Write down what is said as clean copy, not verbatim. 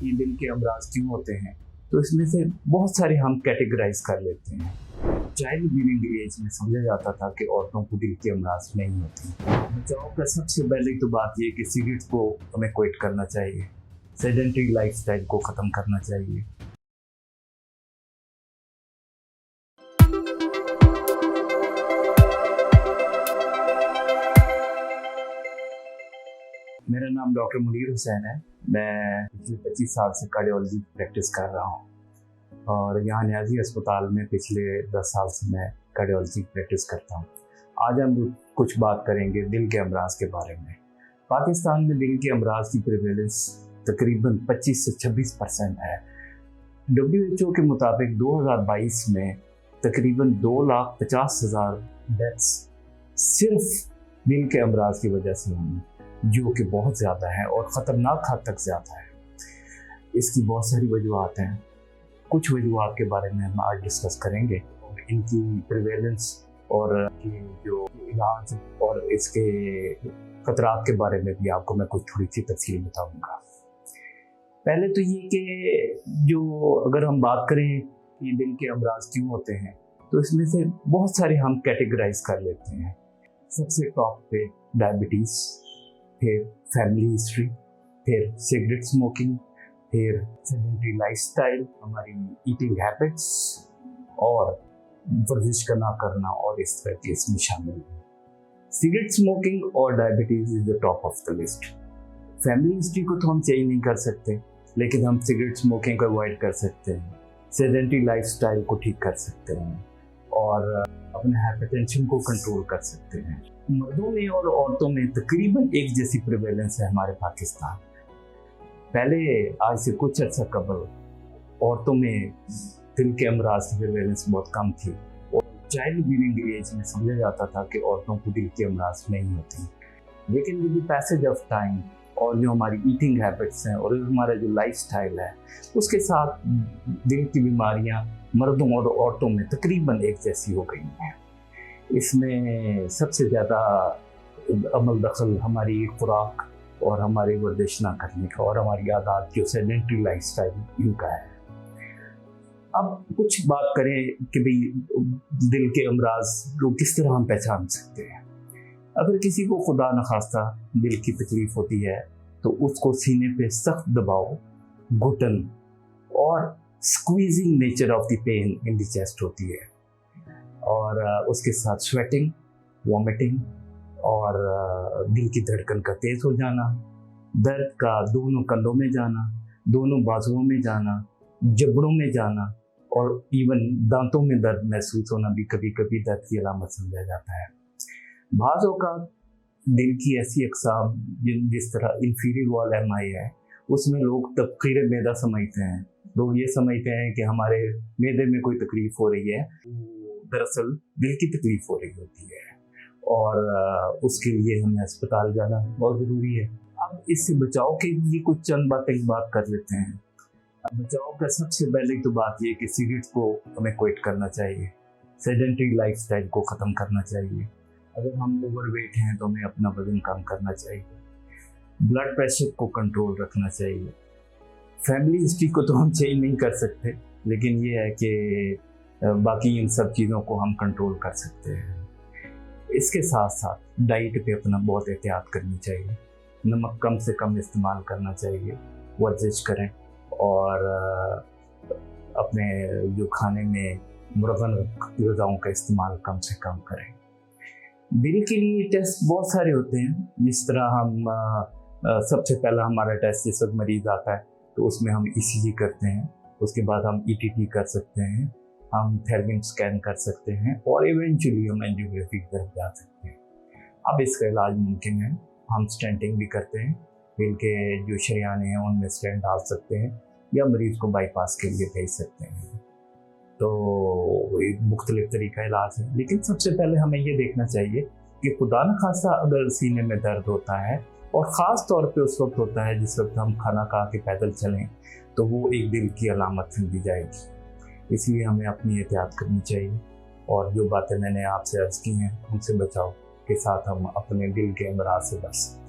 ये दिल के अमराज क्यों होते हैं, तो इसमें से बहुत सारे हम कैटेगराइज कर लेते हैं। चाइल्ड बियरिंग एज में समझा जाता था कि औरतों को दिल के अमराज नहीं होते। बचाव का सबसे पहले तो बात ये कि सिगरेट को हमें क्विट करना चाहिए, सेडेंटरी लाइफस्टाइल को ख़त्म करना चाहिए। मेरा नाम डॉक्टर मुनीर हुसैन है। मैं पिछले 25 साल से कार्डियोलॉजी प्रैक्टिस कर रहा हूँ और यहाँ न्याजी अस्पताल में पिछले 10 साल से मैं कार्डियोलॉजी प्रैक्टिस करता हूँ। आज हम कुछ बात करेंगे दिल के अमराज के बारे में। पाकिस्तान में दिल के अमराज की प्रेवलेंस तकरीबन 25 से 26% है। WHO के मुताबिक 2022 में तकरीबन 2,50,000 डेथ्स सिर्फ दिल के अमराज की वजह से हुई, जो कि बहुत ज़्यादा है और ख़तरनाक हद तक ज़्यादा है। इसकी बहुत सारी वजूहत हैं। कुछ वजूहत के बारे में हम आज डिस्कस करेंगे और इनकी प्रिवेलेंस और जो इलाज और इसके ख़तरात के बारे में भी आपको मैं कुछ थोड़ी सी तफसील बताऊँगा। पहले तो ये कि जो अगर हम बात करें कि दिल के अमराज क्यों होते हैं, तो इसमें से बहुत सारे हम कैटेगराइज कर लेते हैं। सबसे टॉप पे डायबिटीज़, फिर फैमिली हिस्ट्री, फिर सिगरेट स्मोकिंग, फिर सेडेंटरी लाइफस्टाइल, हमारी ईटिंग हैबिट्स और वर्जिश का ना करना और इस तरह के इसमें शामिल है। सिगरेट स्मोकिंग और diabetes is the top of the list. Family history को तो हम चेंज नहीं कर सकते, लेकिन हम सिगरेट स्मोकिंग को अवॉइड कर सकते हैं, सेडेंटरी लाइफस्टाइल को ठीक कर सकते हैं और अपने हाइपरटेंशन को कंट्रोल कर सकते हैं। मर्दों में और औरतों में तकरीबन एक जैसी प्रिवेलेंस है हमारे पाकिस्तान। पहले आज से कुछ अर्सा कबल औरतों में दिल के अमराज की प्रिवेलेंस बहुत कम थी और चाइल्ड बियरिंग एज में समझा जाता था कि औरतों को दिल के अमराज नहीं होते। लेकिन with the passage of time और जो हमारी ईटिंग हैबिट्स हैं और हमारा जो लाइफस्टाइल है, उसके साथ दिल की बीमारियां मर्दों और औरतों में तकरीबन एक जैसी हो गई हैं। इसमें सबसे ज़्यादा अमल दखल हमारी खुराक और हमारी वर्जिश ना करने का और हमारी आदत जो सेडेंटरी लाइफस्टाइल इनका है। अब कुछ बात करें कि भाई दिल के अमराज को किस तरह हम पहचान सकते हैं। अगर किसी को खुदा न खास्ता दिल की तकलीफ़ होती है तो उसको सीने पे सख्त दबाव, घुटन और squeezing nature of the pain in the chest होती है और उसके साथ स्वेटिंग, वॉमिटिंग और दिल की धड़कन का तेज़ हो जाना, दर्द का दोनों कंधों में जाना, दोनों बाजुओं में जाना, जबड़ों में जाना और इवन दांतों में दर्द महसूस होना भी कभी कभी दर्द की अलामत समझा जाता है। बाज़ औक़ात दिल की ऐसी अक़साम जिस तरह इंफीरियर वॉल एमआई है, उसमें लोग तबख़ीर मैदा समझते हैं। लोग ये समझते हैं कि हमारे मैदे में कोई तकलीफ़ हो रही है, दरअसल दिल की तकलीफ़ हो रही होती है और उसके लिए हमें अस्पताल जाना बहुत ज़रूरी है। अब इससे बचाव के लिए कुछ चंद बात कर लेते हैं। अब बचाव का सबसे पहले तो बात ये कि सिगरेट को हमें क्विट करना चाहिए, सेडेंटरी लाइफस्टाइल को ख़त्म करना चाहिए। अगर हम ओवरवेट हैं तो हमें अपना वज़न कम करना चाहिए, ब्लड प्रेशर को कंट्रोल रखना चाहिए। फैमिली हिस्ट्री को तो हम चेंज नहीं कर सकते, लेकिन ये है कि बाकी इन सब चीज़ों को हम कंट्रोल कर सकते हैं। इसके साथ साथ डाइट पे अपना बहुत एहतियात करनी चाहिए, नमक कम से कम इस्तेमाल करना चाहिए, वर्जिश करें और अपने जो खाने में मुरगन ग़िज़ाओं का इस्तेमाल कम से कम करें। दिल के लिए टेस्ट बहुत सारे होते हैं। जिस तरह हम सबसे पहला हमारा टेस्ट जिस वक्त मरीज़ आता है तो उसमें हम ECG करते हैं, उसके बाद हम ETT कर सकते हैं, हम थर्मिन स्कैन कर सकते हैं और इवेंचुअली हम एंजियोग्राफी की तरफ जा सकते हैं। अब इसका इलाज मुमकिन है, हम स्टेंटिंग भी करते हैं, दिल के जो शरियाने हैं उनमें स्टेंट डाल सकते हैं या मरीज़ को बाईपास के लिए भेज सकते हैं। तो एक मुख्तलिफ तरीका इलाज है, लेकिन सबसे पहले हमें ये देखना चाहिए कि खुदा न खासा अगर सीने में दर्द होता है और ख़ास तौर पे उस वक्त होता है जिस वक्त हम खाना खा के पैदल चलें, तो वो एक दिल की अलामत समझी जाएगी। इसलिए हमें अपनी एहतियात करनी चाहिए और जो बातें मैंने आपसे अर्ज़ की हैं उनसे बचाव के साथ हम अपने दिल के अमराज से बच सकते हैं।